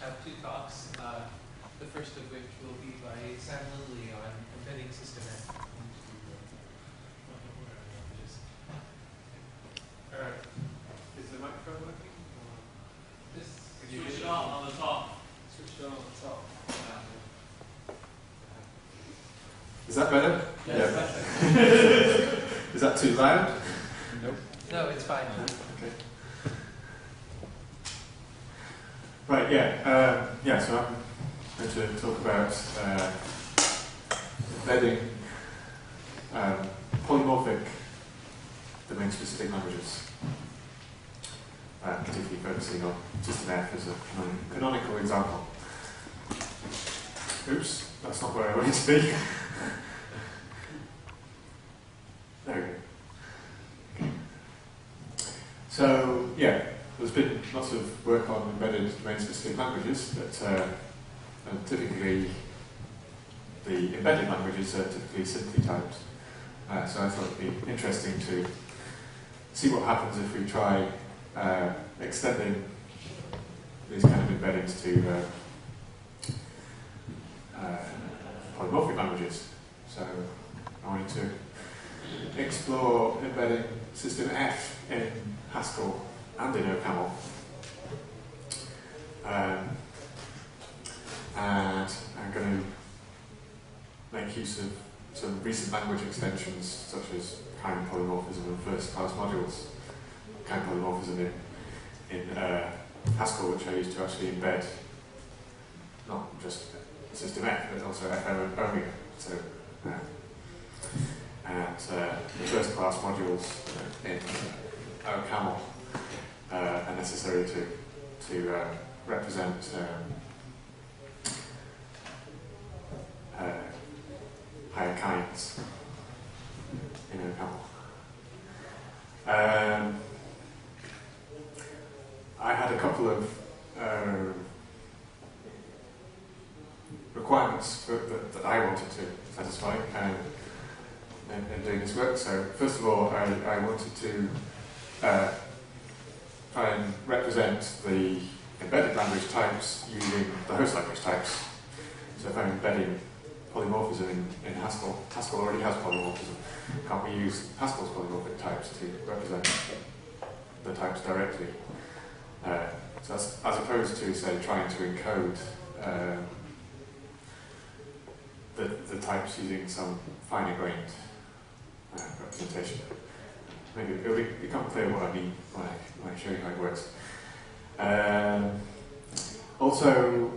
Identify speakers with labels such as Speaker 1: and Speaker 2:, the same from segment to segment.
Speaker 1: have two talks, the first of which will be by Sam Lindley on embedding system F.
Speaker 2: Alright. Is the microphone working?
Speaker 3: Switch it on the top.
Speaker 2: Switch it on the top.
Speaker 4: Is that better?
Speaker 1: Yes.
Speaker 4: Yeah. Is that too loud?
Speaker 1: Nope. No, it's fine.
Speaker 4: Okay. Right, yeah, so I'm going to talk about embedding polymorphic domain-specific languages, particularly focusing on System F as a canonical example. Oops, that's not where I wanted to be. There we go. Okay. So, yeah, there's been lots of work on embedded domain-specific languages, but typically the embedded languages are typically simply typed. So I thought it'd be interesting to see what happens if we try extending these kind of embeddings to polymorphic languages. So I wanted to explore embedding system F in Haskell and in OCaml. And I'm going to make use of some recent language extensions such as kind polymorphism and first-class modules. Kind polymorphism in Haskell, which I use to actually embed not just system F, but also F omega. So, and the first-class modules in OCaml are necessary to represent higher kinds in OCaml. I had a couple of requirements that I wanted to satisfy in doing this work. So first of all, I wanted to try and represent the embedded language types using the host language types. So if I'm embedding polymorphism in Haskell, Haskell already has polymorphism. Can't we use Haskell's polymorphic types to represent the types directly? So that's, as opposed to, say, trying to encode the types using some finer-grained representation. Maybe it'll become clear what I mean when I show you how it works. Also,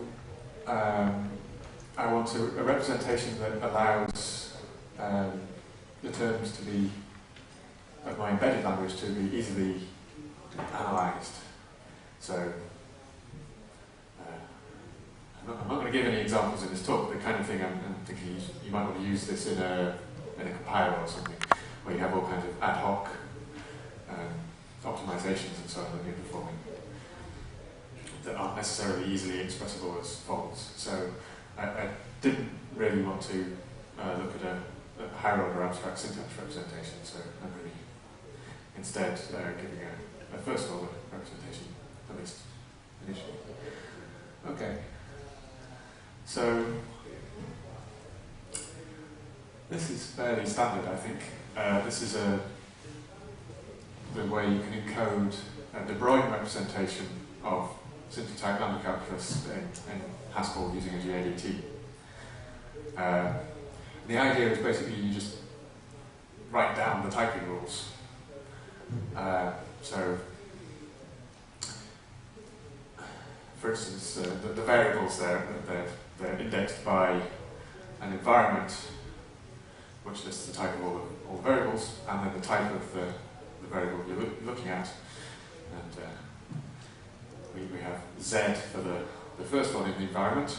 Speaker 4: I want a representation that allows the terms to be, of my embedded language, to be easily analysed. So, I'm not going to give any examples in this talk, but the kind of thing I'm thinking you might want to use this in a compiler or something, where you have all kinds of ad hoc optimizations and so on that you're performing that aren't necessarily easily expressible as faults. So I didn't really want to look at a higher order abstract syntax representation, so I'm really instead giving a first order representation, at least initially. Okay. So this is fairly standard, I think. This is the way you can encode a De Broglie representation of syntactic lambda calculus in Haskell using a GADT. The idea is basically you just write down the typing rules. So, for instance, the variables there, they're indexed by an environment which lists the type of all the variables, and then the type of the variable you're looking at. And we have Z for the first one in the environment,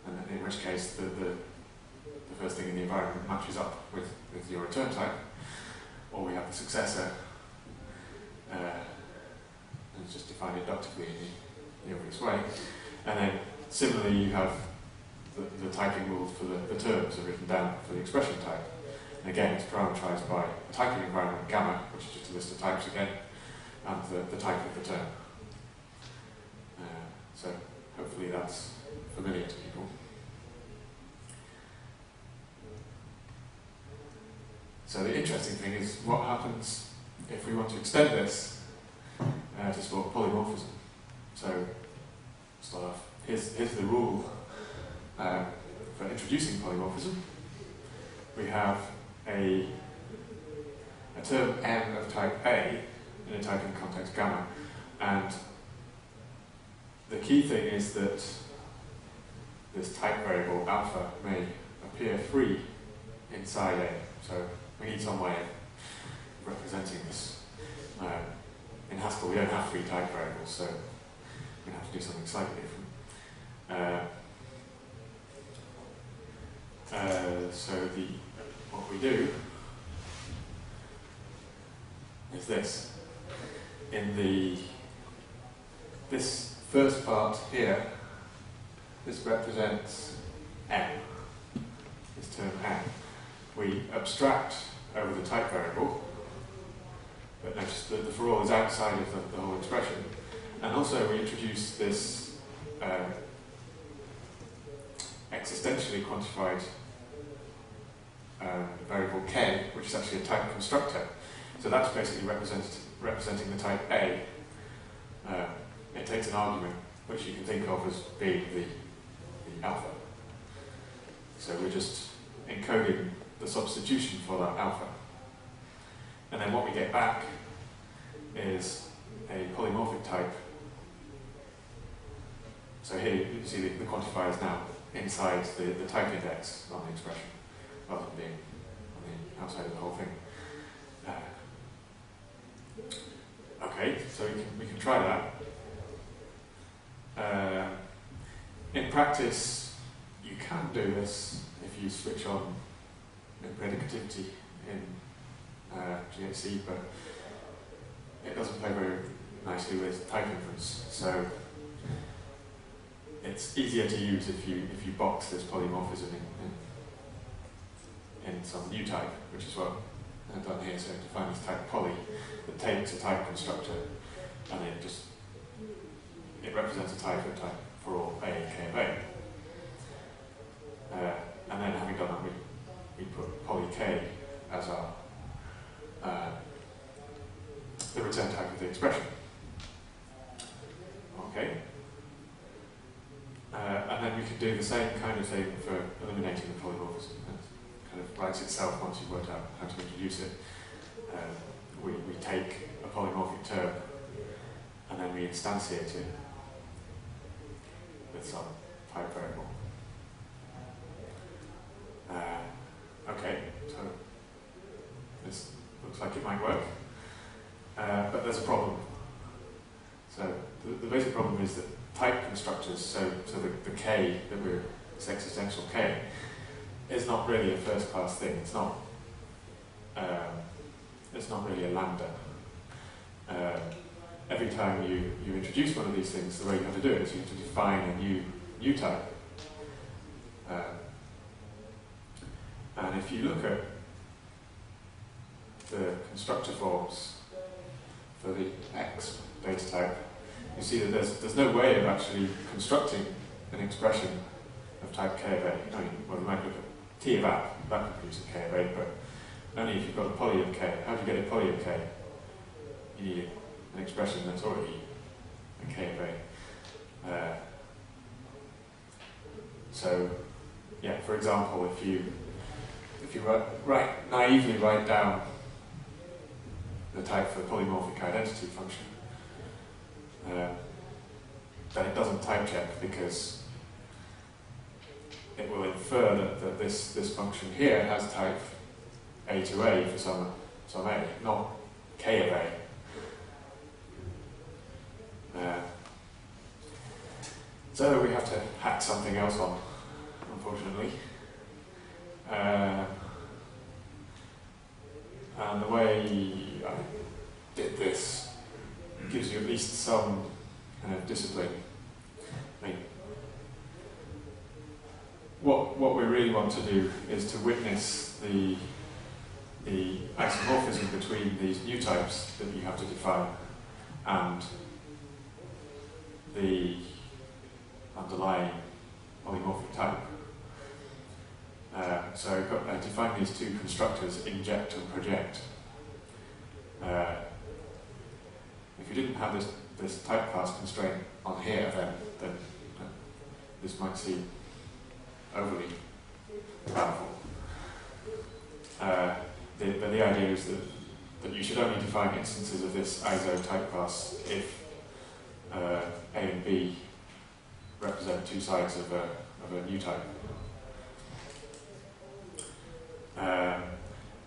Speaker 4: and in which case the first thing in the environment matches up with your return type, or we have the successor, and it's just defined inductively in the obvious way. And then similarly you have the typing rules for the terms are written down for the expression type. And again, it's parameterized by a typing environment, gamma, which is just a list of types again, and the type of the term. So hopefully that's familiar to people. So the interesting thing is what happens if we want to extend this to support polymorphism. So start off, here's the rule for introducing polymorphism. We have a term n of type A in a typing context gamma, and the key thing is that this type variable alpha may appear free inside A. So we need some way of representing this. In Haskell we don't have free type variables, so we have to do something slightly different. So what we do is this. In this first part here, this represents n, this term n. We abstract over the type variable, but notice that the for all is outside of the whole expression. And also we introduce this existentially quantified variable k, which is actually a type constructor. So that's basically representing the type A. It takes an argument which you can think of as being the alpha. So we're just encoding the substitution for that alpha. And then what we get back is a polymorphic type. So here you see the quantifier is now inside the type index on the expression, rather than being on the outside of the whole thing. Okay, so we can try that. In practice, you can do this if you switch on predicativity in GHC, but it doesn't play very nicely with type inference. So it's easier to use if you box this polymorphism in some new type, which is what I've done here. So define this type poly that takes a type constructor and it represents a type for all A and K of A. And then having done that, we put poly K as our the return type of the expression. Okay. And then we can do the same kind of thing for eliminating the polymorphism. It kind of writes itself once you've worked out how to introduce it. We take a polymorphic term and then we instantiate it with some type variable. Okay, so this looks like it might work, but there's a problem. So the basic problem is that type constructors, so the K that this existential K, is not really a first-class thing. It's not really a lambda. Every time you introduce one of these things, the way you have to do it is you have to define a new type. And if you look at the constructor forms for the X data type, you see that there's no way of actually constructing an expression of type K of A. I mean, well, we might look at T of app, that could produce a K of A, but only if you've got a poly of K. How do you get a poly of K? You need an expression that's already a K of A. So, yeah, for example, if you naively write down the type for the polymorphic identity function, then it doesn't type check because it will infer that this function here has type A to A for some A, not K of A. So we have to hack something else on, unfortunately. And the way I did this gives you at least some kind of discipline. I mean, what we really want to do is to witness the isomorphism between these new types that you have to define. and the underlying polymorphic type. So I define these two constructors, inject and project. If you didn't have this type class constraint on here, then this might seem overly powerful. The idea is that you should only define instances of this ISO type class if A and B represent two sides of a new type.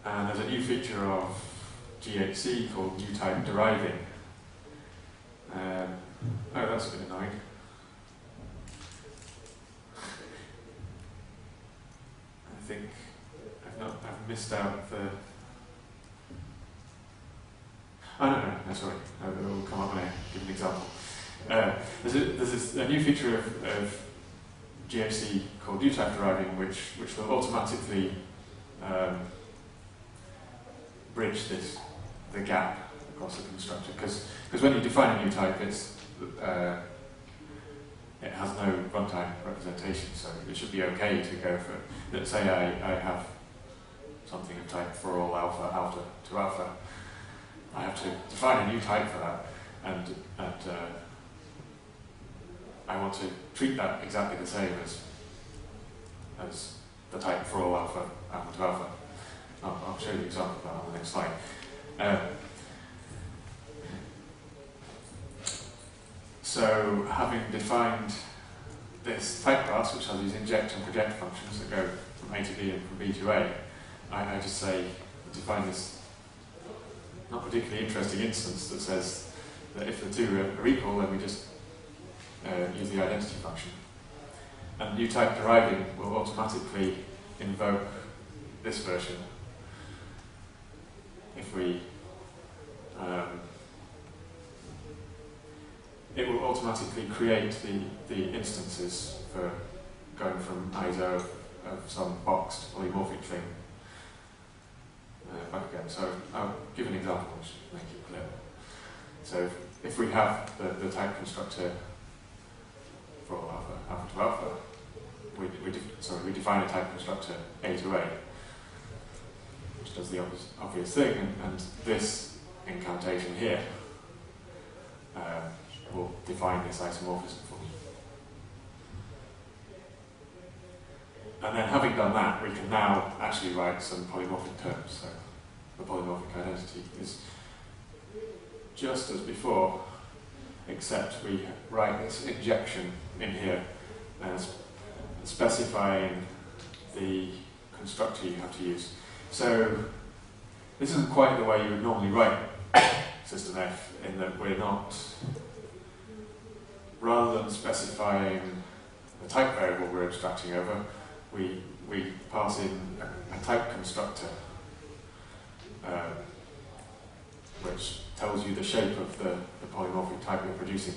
Speaker 4: And there's a new feature of GHC called new type deriving. Oh, that's a bit annoying. I think I've missed out the. Oh no, sorry. It will come up when I give an example. There's a new feature of GHC called new type deriving, which will automatically bridge the gap across the constructor, because when you define a new type, it has no runtime representation, so it should be okay to go for, let's say I have something of type for all alpha to alpha. I have to define a new type for that, and I want to treat that exactly the same as the type for all alpha to alpha. I'll show you an example of that on the next slide. So having defined this type class, which has these inject and project functions that go from A to B and from B to A, I just say, define this not particularly interesting instance that says that if the two are equal, then we just use the identity function. And new type deriving will automatically invoke this version if we it will automatically create the instances for going from ISO of some boxed polymorphic thing back again. So I'll give an example which will make it clear. So if we have the type constructor for all alpha to alpha, we define a type constructor A to A, which does the obvious thing, and this incantation here will define this isomorphism for me. And then having done that, we can now actually write some polymorphic terms. So the polymorphic identity is just as before, except we write this injection in here as specifying the constructor you have to use. So this isn't quite the way you would normally write system F, in that we're not, rather than specifying the type variable we're abstracting over, we pass in a type constructor which tells you the shape of the polymorphic type you're producing.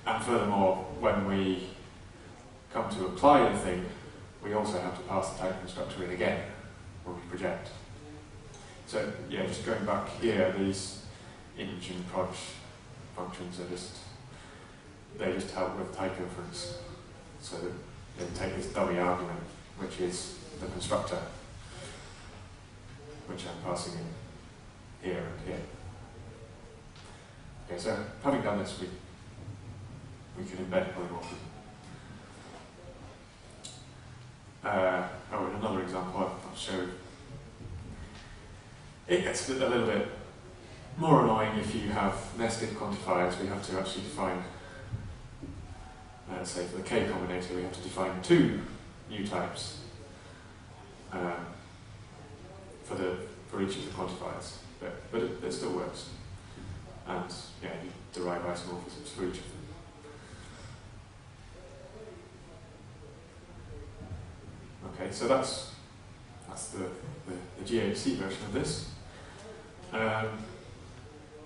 Speaker 4: And furthermore, when we come to apply the thing, we also have to pass the type constructor in again when we project. So yeah, just going back here, these ing and proj functions are they just help with type inference. So that they take this dummy argument, which is the constructor, which I'm passing in here and here. Okay, so having done this, we can embed polymorphism. In another example I'll show, it gets a little bit more annoying if you have nested quantifiers. We have to actually define, say for the K combinator, we have to define two new types for each of the quantifiers, but it still works. And yeah, you derive isomorphisms for each of them. Okay, so that's the GHC version of this. After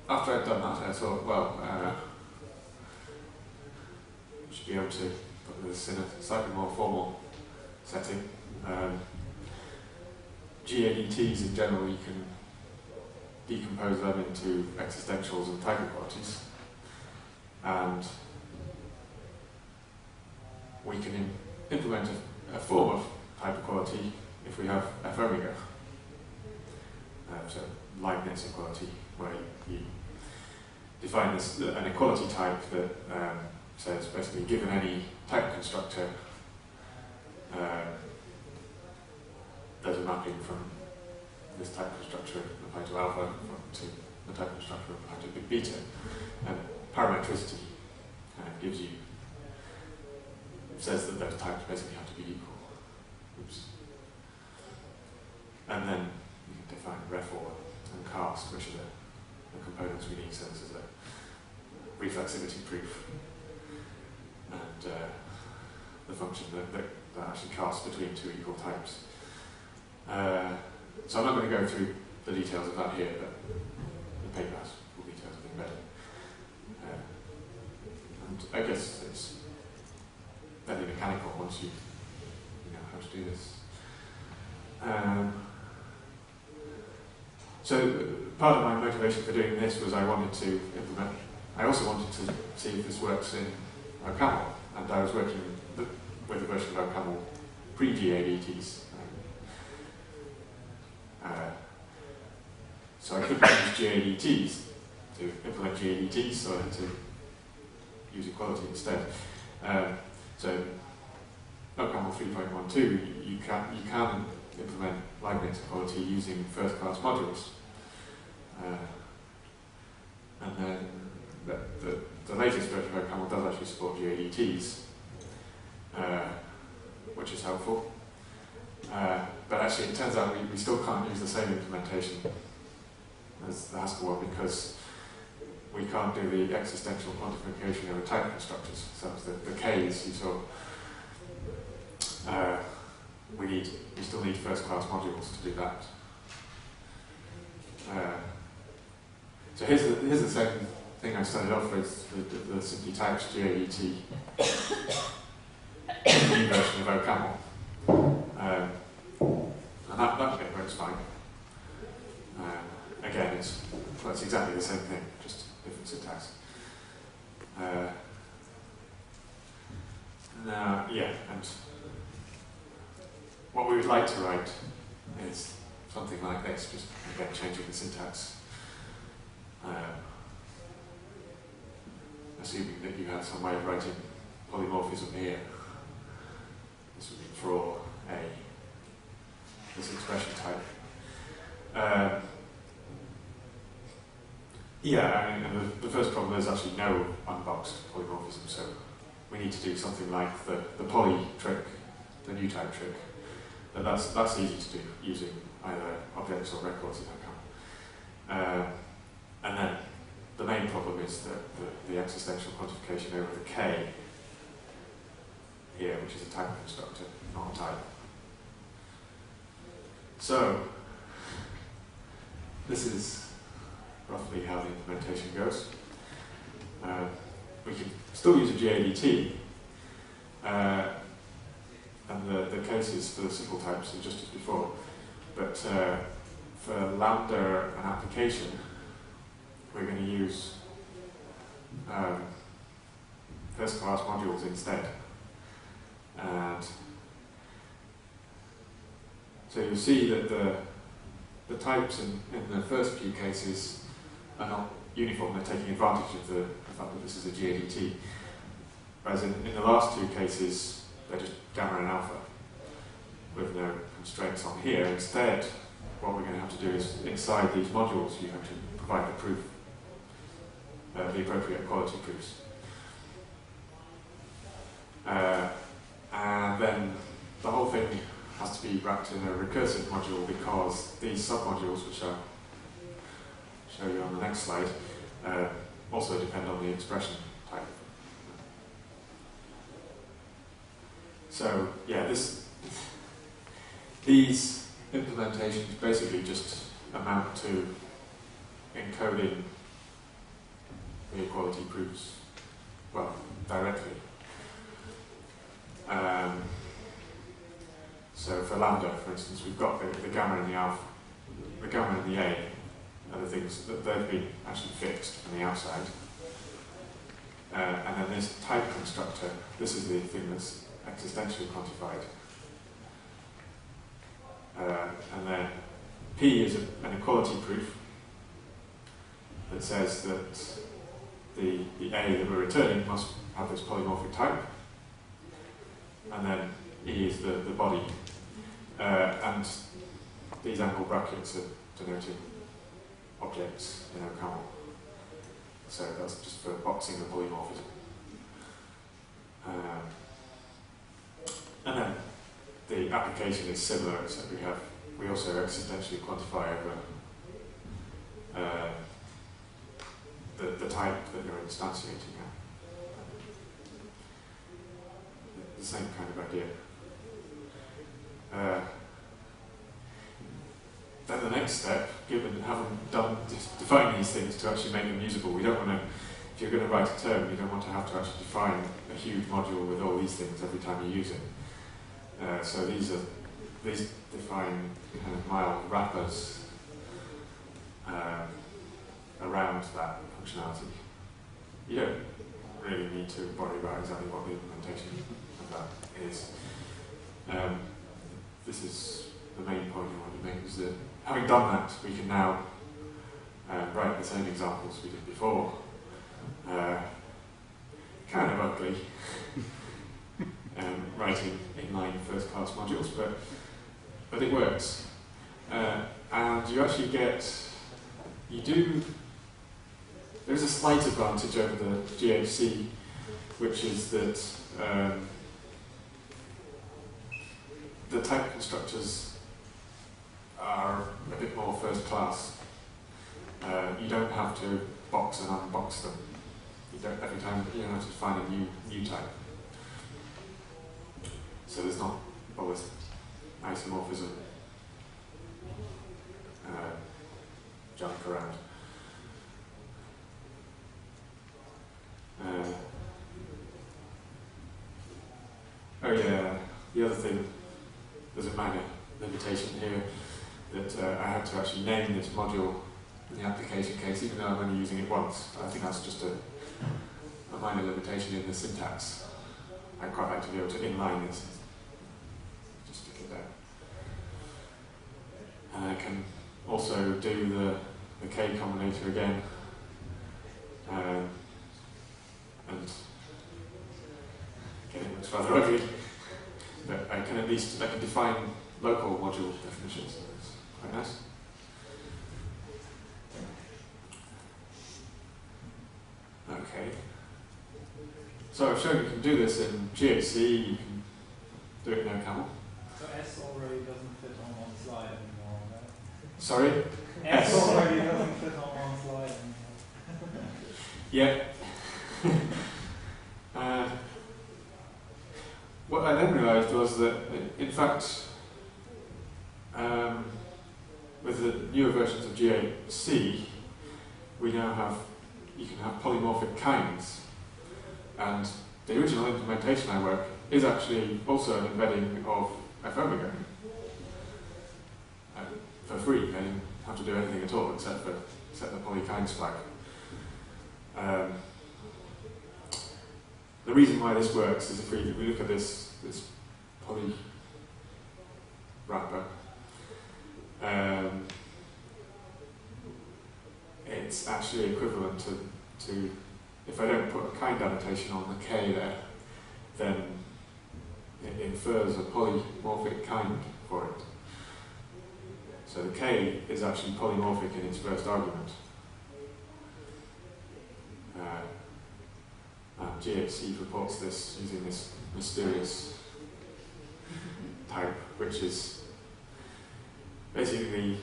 Speaker 4: I'd done that, I thought, well, we should be able to put this in a slightly more formal setting. GADTs in general, you can decompose them into existentials and type equalities. and we can implement a form of type equality if we have F omega. So Leibniz equality, where you define this, an equality type that says basically given any type constructor, there's a mapping from this type constructor applied to alpha to the type constructor applied to big beta. And parametricity gives you, says that those types basically have to be equal. Oops. And then you can define refor and cast, which are the components we need. So this is a reflexivity proof, and the function that actually casts between two equal types. So I'm not going to go through the details of that here, but the paper has full details of embedding. And I guess it's fairly mechanical once you know how to do this. So part of my motivation for doing this was I also wanted to see if this works in OCaml, and I was working with a version of OCaml pre-GADTs. So I couldn't use GADTs to implement GADTs, so I had to use equality instead. So OCaml 3.12, you can implement Leibniz equality using first-class modules. And then the latest version of OCaml does actually support GADTs, which is helpful. But actually it turns out we still can't use the same implementation as the Haskell one because we can't do the existential quantification over type constructors. So the Ks you saw. We still need first-class modules to do that. So here's the same thing I started off with, the simply typed GADT new version of OCaml. And that bit works fine. Again, it's exactly the same thing, just different syntax. Now, yeah, and what we would like to write is something like this, just again changing the syntax. Assuming that you have some way of writing polymorphism here. This would be for this expression type. Yeah, I mean, the first problem is actually no unboxed polymorphism, so we need to do something like the poly trick, the new type trick. But that's easy to do using either objects or records in OCaml. And then the main problem is the existential quantification over the K here, which is a type constructor, not a type. So this is roughly how the implementation goes. We can still use a GADT, and the cases for the simple types are just as before. But for lambda and application, we're going to use first-class modules instead. And so you'll see that the types in the first few cases are not uniform. They're taking advantage of the fact that this is a GADT. Whereas in the last two cases, they're just gamma and alpha with no constraints on here. Instead, what we're going to have to do is, inside these modules, you have to provide the proof, the appropriate quality proofs. And then the whole thing has to be wrapped in a recursive module because these submodules, which I'll show you on the next slide, also depend on the expression type. So yeah, these implementations basically just amount to encoding the equality proofs, well, directly. So for lambda, for instance, we've got the gamma and the alpha, the gamma and the A are the things that they've been actually fixed from the outside. and then this type constructor, this is the thing that's existentially quantified. And then P is an equality proof that says that the A that we're returning must have this polymorphic type. And then E is the body. And these angle brackets are denoting objects in OCaml. So that's just for boxing the polymorphism. And then the application is similar, except we also existentially quantify over the type that you're instantiating at. The same kind of idea. Then the next step, given having defined these things to actually make them usable, we don't want to, if you're going to write a term, you don't want to have to actually define a huge module with all these things every time you use it. So these define kind of mild wrappers around that functionality. You don't really need to worry about exactly what the implementation of that is. This is the main point I want to make, is that having done that, we can now write the same examples we did before. Kind of ugly, writing inline first-class modules, but it works. And you actually there's a slight advantage over the GHC, which is that the type constructors are a bit more first class. You don't have to box and unbox them. Every time you don't have to find a new type. So there's not all this isomorphism junk around. Oh yeah, the other thing, there's a minor limitation here that I had to actually name this module in the application case, even though I'm only using it once. I think that's just a minor limitation in the syntax. I'd quite like to be able to inline this. Just stick it there. And I can also do the K combinator again. And again, it looks rather ugly. But I can define local module definitions. So it's quite nice. Okay. So I've shown you can do this in GHC, you can do it in OCaml.
Speaker 3: So S already doesn't fit on one slide anymore, right?
Speaker 4: Sorry?
Speaker 3: S already doesn't fit on one slide anymore.
Speaker 4: Yeah. What I then realised was that, in fact, with the newer versions of GHC, you can have polymorphic kinds. And the original implementation I work is actually also an embedding of F omega for free. I didn't have to do anything at all except for set the polykinds flag. The reason why this works is if we look at this poly wrapper, it's actually equivalent to if I don't put a kind annotation on the K there, then it infers a polymorphic kind for it. So the K is actually polymorphic in its first argument. And GHC reports this using this mysterious type, which is basically,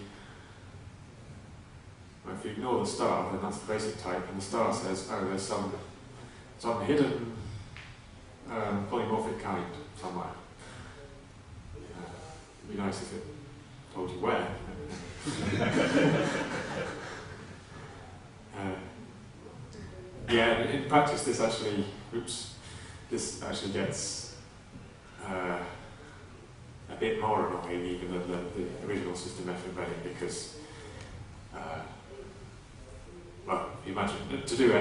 Speaker 4: well, if you ignore the star, then that's the basic type, and the star says, oh, there's some hidden polymorphic kind somewhere. It'd be nice if it told you where. Yeah, in practice this actually gets a bit more annoying even than the original system F embedding, because well, you imagine, to do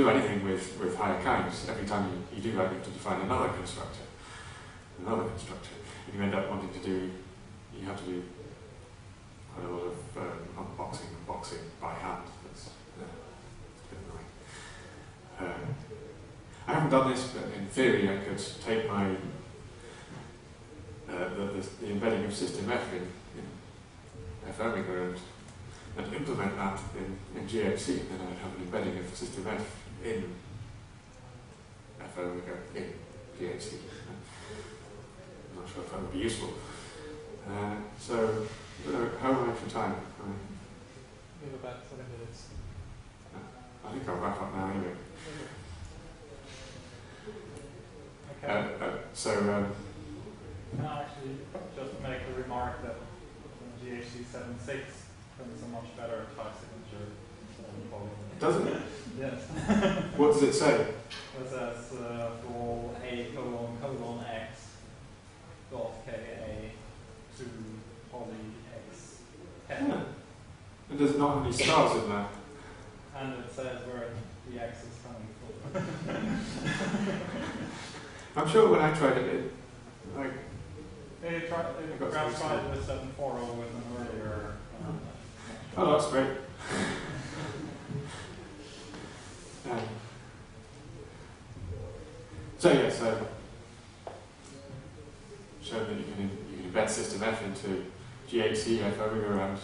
Speaker 4: anything with higher kinds, every time you do that, you have to define another constructor. And you end up wanting to do, you have to do quite a lot of unboxing and boxing by hand. That's a bit annoying. I haven't done this, but in theory I could take my the embedding of system F in F omega and implement that in GHC, and then I'd have an embedding of system F in F omega in GHC. I'm not sure if that would be useful. So, how am I for time?
Speaker 1: We have about 7 minutes.
Speaker 4: I think I'll wrap up now anyway.
Speaker 3: Okay. No, actually, just make a remark that GHC 7.6 prints a much better type signature than polygon.
Speaker 4: Doesn't it?
Speaker 3: Yes.
Speaker 4: What does it say?
Speaker 3: It says for all A::X dot KA to poly X.
Speaker 4: Yeah. And there's not any stars in there.
Speaker 3: And it says where the X is coming from.
Speaker 4: I'm sure when I tried it, like,
Speaker 3: It perhaps tried with 7.4 with an earlier.
Speaker 4: oh, that's great. So yeah, so show that you can embed system F into GHC, F omega, and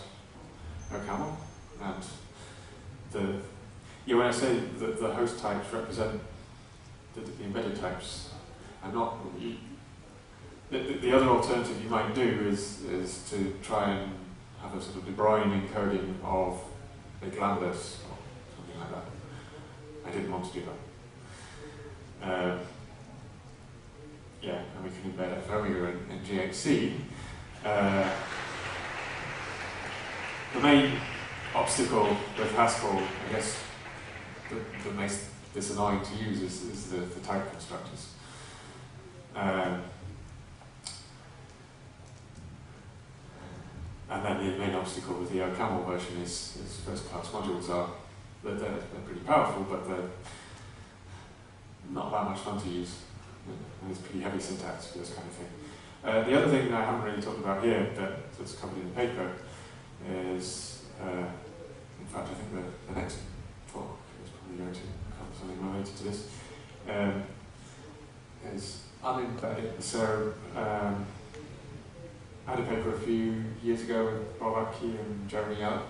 Speaker 4: OCaml, and when I say that the host types represent the embedded types, and not the other alternative you might do is to try and have a sort of De Bruyne encoding of big lambdas or something like that. I didn't want to do that. Yeah, and we can embed F omega in GHC. The main obstacle with Haskell, I guess, that makes this annoying to use is the type constructors. And then the main obstacle with the OCaml version is first-class modules are that they're pretty powerful, but they're not that much fun to use. And it's pretty heavy syntax for this kind of thing. The other thing that I haven't really talked about here that's covered in the paper is, in fact, I think the next talk is probably going to cover something related to this, is unembedded. So, I had a paper a few years ago with Bob Abke and Jeremy Yellen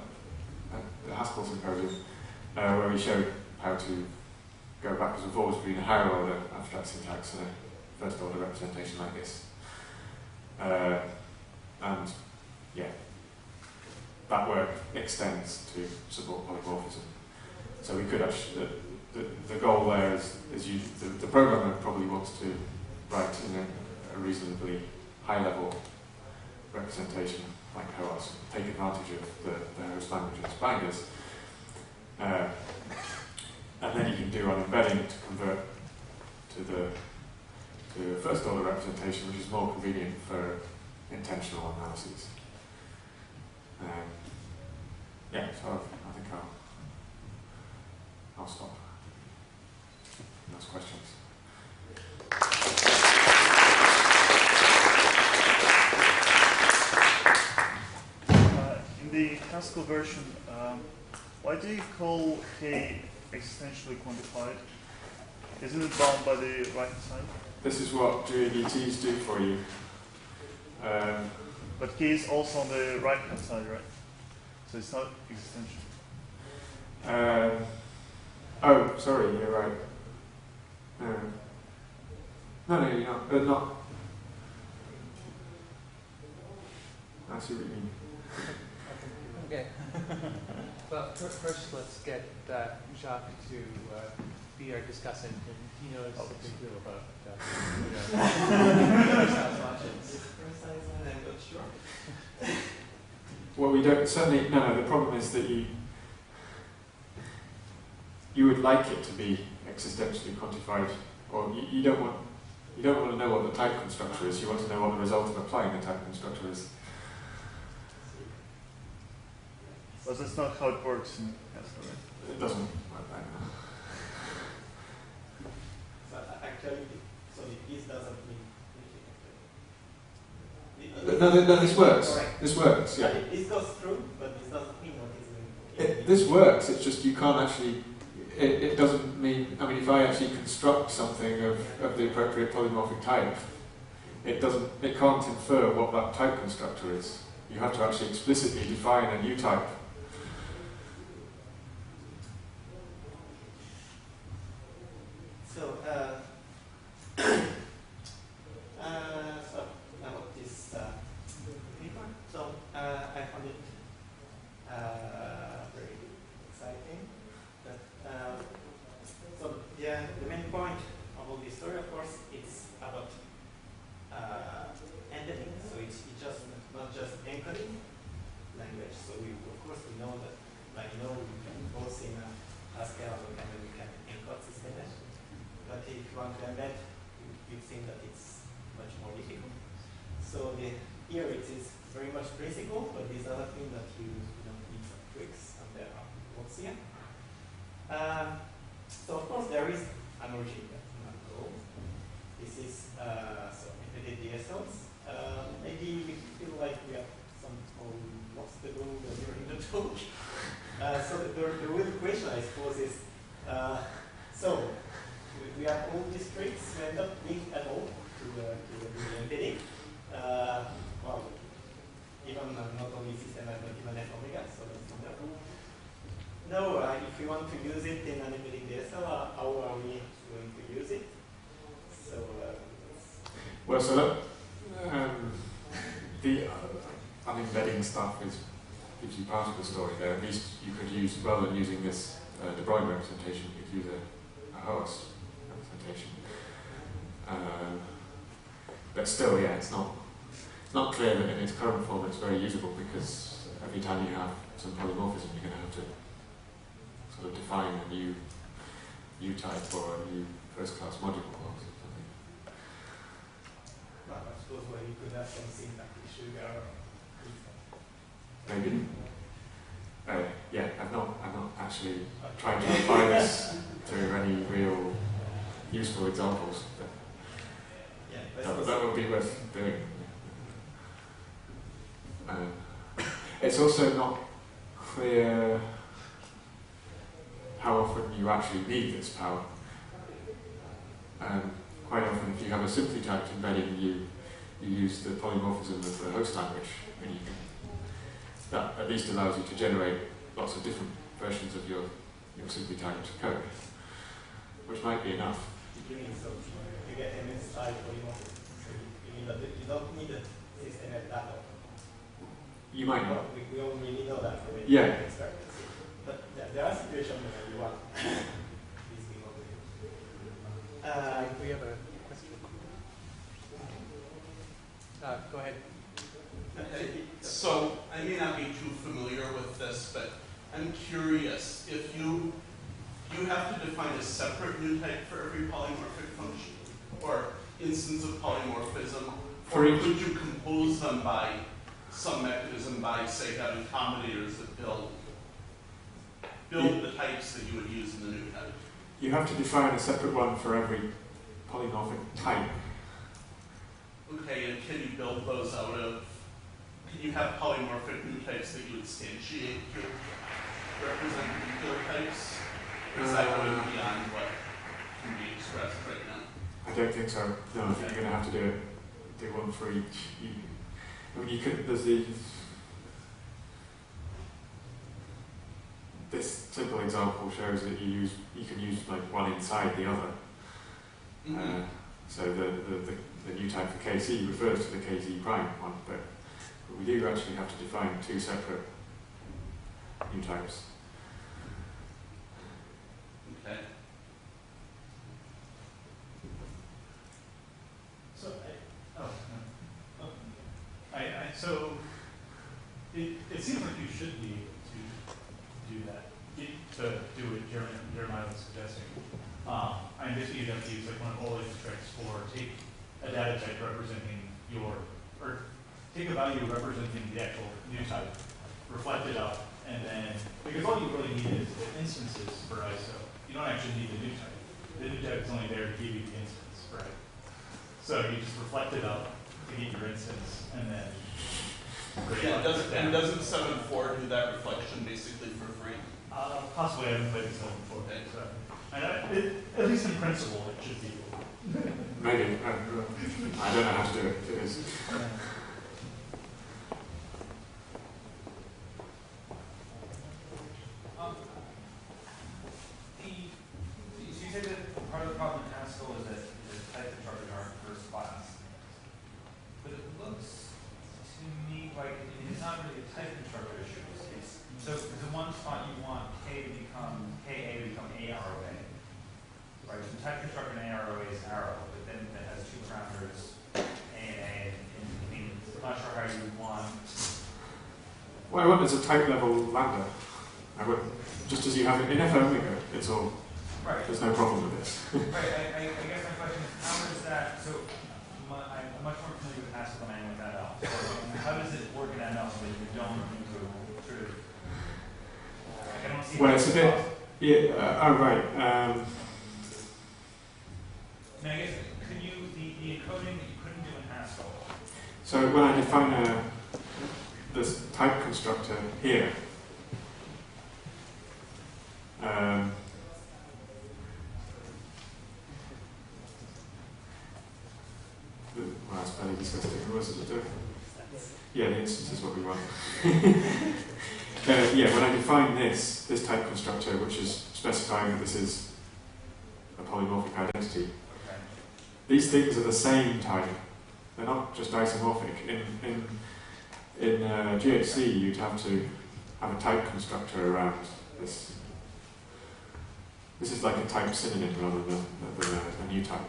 Speaker 4: at the Haskell Symposium, where we showed how to go backwards and forwards between a higher order abstract syntax and a first order representation like this. And yeah, that work extends to support polymorphism. So we could actually, the goal there is the programmer probably wants to write in a reasonably high level representation like HOAS, take advantage of the host language's binders. And then you can do on embedding to convert to the first order representation, which is more convenient for intentional analyses. Yeah, so I think I'll stop. Those questions.
Speaker 5: In the Haskell version, why do you call K existentially quantified? Isn't it bound by the right side?
Speaker 4: This is what GAVTs do for you.
Speaker 5: But K is also on the right hand side, right? So it's not existential.
Speaker 4: Oh, sorry, you're right. No, you're not. Not. I see what you mean.
Speaker 1: Okay. Well, first let's get Jacques to be our discussant, and he knows a big deal about options.
Speaker 4: Well, we don't certainly. No. The problem is that you would like it to be existentially quantified, or you don't want to know what the type constructor is. You want to know what the result of applying the type constructor is.
Speaker 5: But that's not how it works in Haskell, right?
Speaker 4: it doesn't work like
Speaker 6: So actually, so this doesn't mean.
Speaker 4: No, this works.
Speaker 6: Correct.
Speaker 4: This works, yeah.
Speaker 6: This goes through, but this doesn't mean what is in.
Speaker 4: This works, it's just you can't actually, it doesn't mean, I mean, if I actually construct something of the appropriate polymorphic type, it can't infer what that type constructor is. You have to actually explicitly define a new type.
Speaker 6: So, so about this paper, so I found it very exciting. That, so the main point of all this story, of course, it's about embedding. So it's just not just encoding language. So of course we know that, like both in Haskell and we can encode system. But if you want to embed, you've seen that it's much more difficult. So here it is very much principle, but this doesn't mean that you don't need some tricks, and there are lots here. So of course there is an origin that you can go. This is so embedded DSLs. Maybe we feel like we have some lost the goal during the talk. So the real question, I suppose, is so. We have all these tricks, we end up linked at all to the embedding. Well, even not only system but even F omega, so that's wonderful. Now, if we want to use it in an embedding DSL, how are we going to use it? So,
Speaker 4: Well, so look, the unembedding stuff gives you part of the story there. At least you could use, rather than using this De Broglie representation, you could use a host representation. But still, yeah, it's not clear that in its current form it's very usable, because every time you have some polymorphism, you're going to have to sort of define a new type or a new first-class module or something.
Speaker 6: well, I suppose you could have some syntactic sugar.
Speaker 4: Maybe. Yeah, I've not actually tried to apply this to any real useful examples, but
Speaker 6: Yeah,
Speaker 4: that would be worth doing. It's also not clear how often you actually need this power. Quite often, if you have a simply typed embedding, you use the polymorphism of the host language, and that at least allows you to generate lots of different versions of your simply typed code, which might be enough.
Speaker 6: You mean so you get MS-type polymorphism. So you mean that you don't need a system at that often.
Speaker 4: You might not.
Speaker 6: We don't really know that from experience. But there are situations where you want this being over.
Speaker 1: We have a question. Go ahead.
Speaker 7: Okay. So I may not be too familiar with this, but I'm curious if you have to define a separate new type for every polymorphic function or instance of polymorphism, or could you compose them by some mechanism, by say having combinators that build the types that you would use in the new type?
Speaker 4: You have to define a separate one for every polymorphic type.
Speaker 7: Okay, and can you build those out of? Can you have polymorphic new types that you instantiate to represent particular types? Or is that going beyond what can be expressed right now?
Speaker 4: I don't think so. No, I think you're going to have to do one for each. I mean, you could. There's this simple example shows that you can use like one inside the other.
Speaker 7: Mm-hmm.
Speaker 4: So the new type for KC refers to the KC prime one, but we do actually have to define two separate new types.
Speaker 7: Okay.
Speaker 8: So, so it seems like you should be able to do that, to do what Jeremiah was suggesting. I guess you'd have to use like one of Oleg's tricks, or take a data type representing or take a value representing the actual new type, reflect it up, And then, because all you really need is the instances for ISO. You don't actually need the new type. The new type is only there to give you the instance, right? So you just reflect it up to get your instance, and then
Speaker 7: Yeah, doesn't 7.4 do that reflection basically for free?
Speaker 8: possibly I haven't played this one before.
Speaker 7: Okay.
Speaker 8: So, at least in principle, it should be.
Speaker 4: Maybe. I don't know how to do it. It is.
Speaker 9: So you say that part of the problem in Haskell is that the type constructors aren't first class. But it looks to me like it's not really a type constructor issue. So the one spot you want K to become KA to become AROA. Right, so type constructor in AROA is arrow, but then it has two parameters, A and A, and I mean, I'm not sure how you want.
Speaker 4: What I want is a type level lambda. I would, just as you have it in F omega, it's all.
Speaker 9: Right.
Speaker 4: There's no problem with this.
Speaker 9: Right, I guess my question is, how does that, so I'm much more familiar with Haskell than I am with ML. So how does it work in ML so that you don't need to sort of, like, I don't see.
Speaker 4: Well, it's a bit, yeah, oh right.
Speaker 9: I mean, I guess, could you, the encoding that you couldn't do in Haskell.
Speaker 4: So when I define this type constructor here, well, that's fairly disgusting. What else does it do? Yeah, the instance is what we want. Yeah, when I define this type constructor, which is specifying that this is a polymorphic identity,
Speaker 9: Okay.
Speaker 4: these things are the same type. They're not just isomorphic. In GHC, you'd have to have a type constructor around this. This is like a type synonym rather than a new type.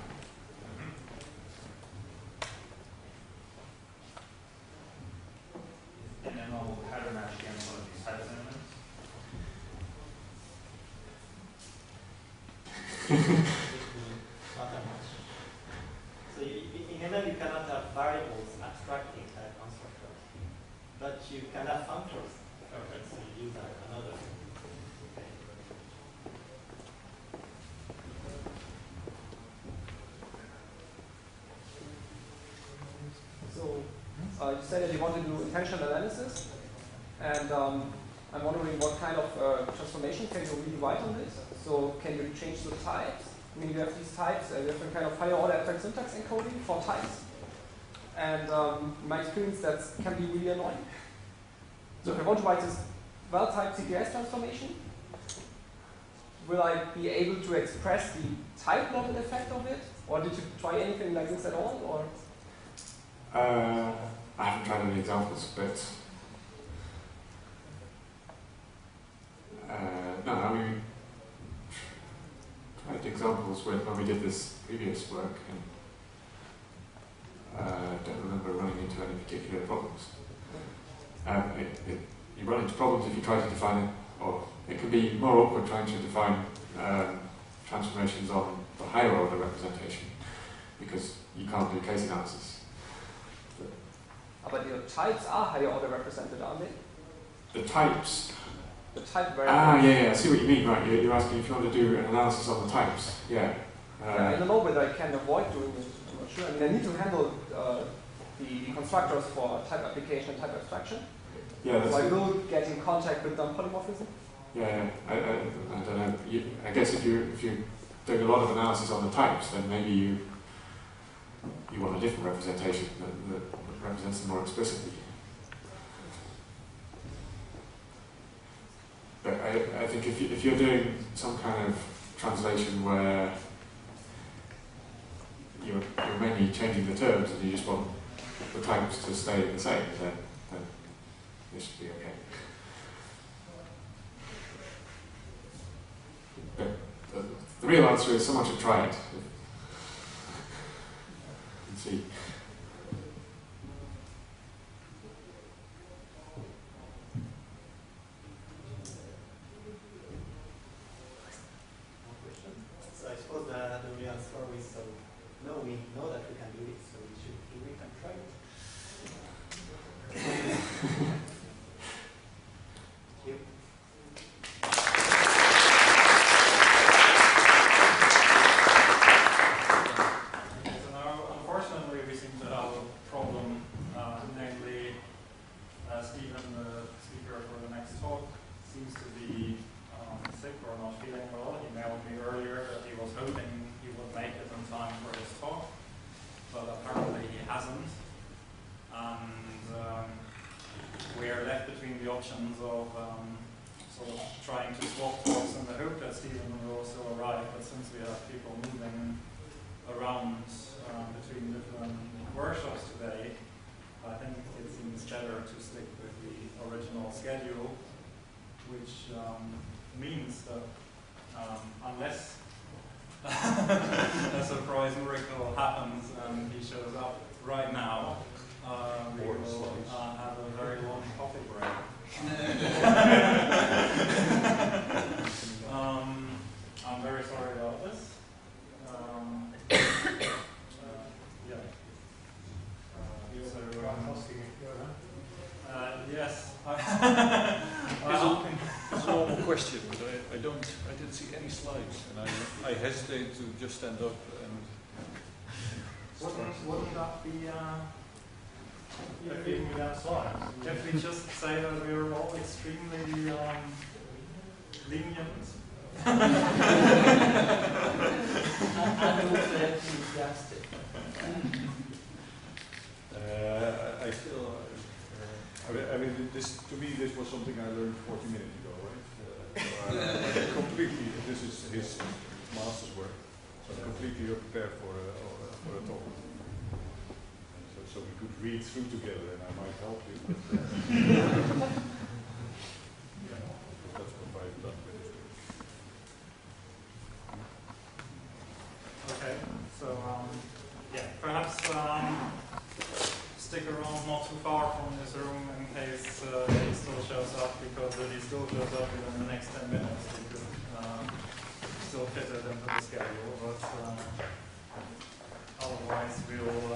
Speaker 9: And then we'll pattern match against one of these type synonyms.
Speaker 6: Not that much. So in ML you cannot have variables abstracting type constructors, but you can have functors. Okay. So you use another. Okay.
Speaker 10: So you said that you want to do intentional analysis, and I'm wondering what kind of transformation can you really write on this? So can you change the types? I mean, you have these types, you have a kind of higher order abstract syntax encoding for types, and in my experience that can be really annoying. So if I want to write this well-typed CPS transformation, will I be able to express the type level effect of it? Or did you try anything like this at all? Or
Speaker 4: I haven't tried any examples, but no, I mean, tried examples when we did this previous work, and don't remember running into any particular problems. You run into problems if you try to define it, or it can be more awkward trying to define transformations on the higher order representation, because you can't do case analysis.
Speaker 10: but your types are higher order represented, aren't they?
Speaker 4: The types.
Speaker 10: The type variables.
Speaker 4: Yeah, I see what you mean, right. You're asking if you want to do an analysis on the types. Yeah.
Speaker 10: I don't know whether I can avoid doing it. I'm not sure. I mean, I need to handle the constructors for type application and type abstraction.
Speaker 4: Yeah,
Speaker 10: so I will get in contact with polymorphism.
Speaker 4: Yeah, I don't know. I guess if you're doing a lot of analysis on the types, then maybe you want a different representation that represents them more explicitly. But I think if you're doing some kind of translation where you're mainly changing the terms and you just want the types to stay the same, then this should be okay. But the real answer is someone should try it and see.
Speaker 6: So I suppose the real answer is no, we know that we can do it, so we should do it and try it. Thank you.
Speaker 3: the options of sort of trying to swap talks in the hope that Stephen will also arrive, but since we have people moving around between different workshops today, I think it seems better to stick with the original schedule, which means that unless a surprise miracle happens and he shows up right now, we will have a very long coffee break. I'm very sorry about this. Yeah. Yes.
Speaker 11: It's a normal question, but I didn't see any slides, and I hesitate to just stand up and.
Speaker 3: Wouldn't that be even without slides? If we just say that we're all extremely lenient.
Speaker 1: I'm also enthusiastic.
Speaker 11: I still. I mean, this to me, this was something I learned 40 minutes ago, right? So completely. This is his master's work. So I'm completely prepared for a talk. So we could read through together, and I might help you. But, yeah, that's what I've done with this work.
Speaker 3: Okay, so yeah, perhaps stick around not too far from this room in case he still shows up, because if he still shows up within the next 10 minutes, we could still fit it into the schedule, but otherwise we'll